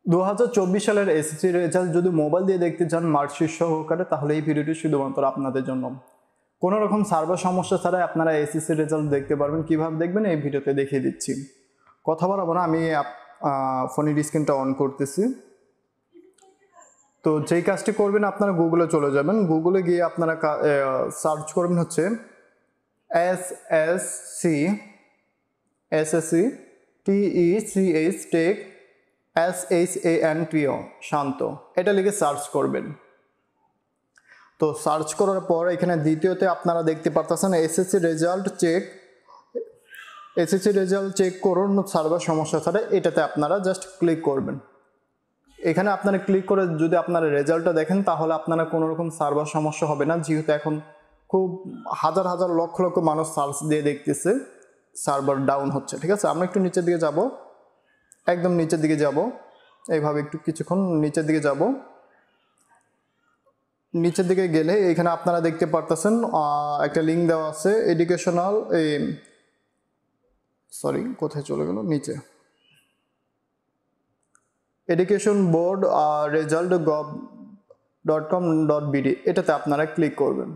2024 সালের SSC result যদি mobile দিয়ে দেখতে চান মার্কশিট সহকারে, তাহলে এই ভিডিওটি শুধুমাত্র আপনাদের জন্য। কোনো রকম সার্ভার সমস্যা ছাড়াই আপনারা এসএসসি রেজাল্ট দেখতে পারবেন। কিভাবে দেখবেন এই ভিডিওতে দেখিয়ে দিচ্ছি। কথা বলবো না, আমি ফোনের স্ক্রিনটা অন করতেছি। তো যেই কাজটি করবেন, আপনারা গুগলে চলে যাবেন। গুগলে গিয়ে আপনারা সার্চ করবেন হচ্ছে এসএসসি TECH টেক SHANTO শান্ত, এটা লিখে সার্চ করবেন। তো সার্চ করার পর এখানে দ্বিতীয়তে আপনারা দেখতে পারতেছেন এসএসসি রেজাল্ট চেক করুন সার্ভার সমস্যা ছাড়া, এটাতে আপনারা জাস্ট ক্লিক করবেন। এখানে আপনারা ক্লিক করে যদি আপনারা রেজাল্টটা দেখেন, তাহলে আপনারা কোনো রকম সার্ভার সমস্যা হবে না, যেহেতু এখন খুব হাজার হাজার লক্ষ লক্ষ মানুষ সার্চ দিয়ে দেখতেছে সার্ভার ডাউন হচ্ছে। ঠিক আছে, আমরা একটু নিচের দিকে যাব, একদম নিচের দিকে যাব, এইভাবে একটু কিছুক্ষণ নিচের দিকে যাব। নিচের দিকে গেলে এখানে আপনারা দেখতে পারতেছেন একটা লিঙ্ক দেওয়া আছে, এডুকেশনাল কোথায় চলে গেল, নিচে এডুকেশন বোর্ড রেজাল্ট gov.com.bd, এটাতে আপনারা ক্লিক করবেন।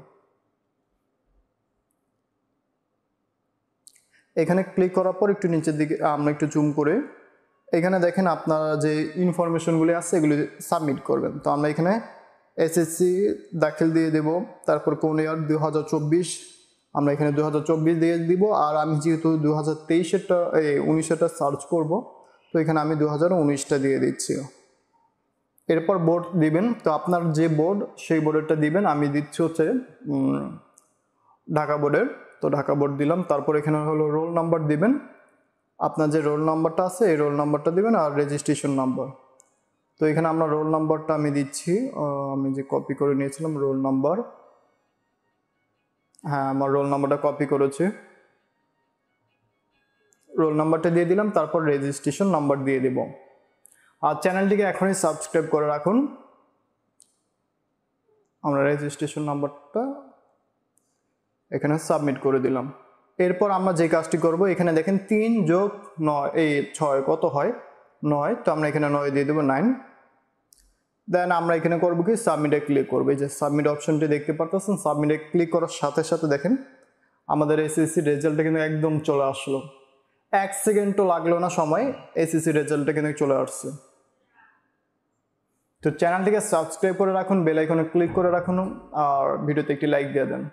এখানে ক্লিক করার পর একটু নিচের দিকে আমরা একটু জুম করে এখানে দেখেন আপনারা যে ইনফরমেশনগুলি আছে এগুলি সাবমিট করবেন। তো আমরা এখানে এসএসসি দাখিল দিয়ে দেব, তারপর কোন ইয়ার 2024, আমরা এখানে 2024 দিয়ে দিব। আর আমি যেহেতু 2019-এরটা সার্চ করব, তো এখানে আমি 2019টা দিয়ে দিচ্ছি। এরপর বোর্ড দিবেন, তো আপনার যে বোর্ড সেই বোর্ডেরটা দিবেন। আমি দিচ্ছি হচ্ছে ঢাকা বোর্ডের, তো ঢাকা বোর্ড দিলাম। তারপর এখানে হলো রোল নাম্বার দিবেন, আপনার যে রোল নাম্বারটা আছে এই রোল নাম্বারটা দিবেন, আর রেজিস্ট্রেশন নাম্বার। তো এখানে আমরা রোল নাম্বারটা আমি দিচ্ছি, আমি যে কপি করে নিয়েছিলাম রোল নাম্বার, হ্যাঁ আমার রোল নাম্বারটা কপি করেছি, রোল নাম্বারটা দিয়ে দিলাম। তারপর রেজিস্ট্রেশন নাম্বার দিয়ে দেব। আর চ্যানেলটিকে এখনই সাবস্ক্রাইব করে রাখুন। আমরা রেজিস্ট্রেশন নাম্বারটা এখানে সাবমিট করে দিলাম। এরপর আমরা যে কাজটি করব, এখানে দেখেন 3 যোগ 6 কত হয়, 9। তো আমরা এখানে 9 দিয়ে দেবো, 9। দেন আমরা এখানে করবো কি, সাবমিটে ক্লিক করবো। এই যে সাবমিট অপশনটি দেখতে পারতেছেন, সাবমিটে ক্লিক করার সাথে সাথে দেখেন আমাদের এসএসসি রেজাল্টটা কিন্তু একদম চলে আসলো। 1 সেকেন্ডও লাগলো না সময়, এসএসসি রেজাল্টটা কিন্তু চলে আসছে। তো চ্যানেলটিকে সাবস্ক্রাইব করে রাখুন, বেল আইকনে ক্লিক করে রাখুন, আর ভিডিওতে একটি লাইক দিয়ে দেন।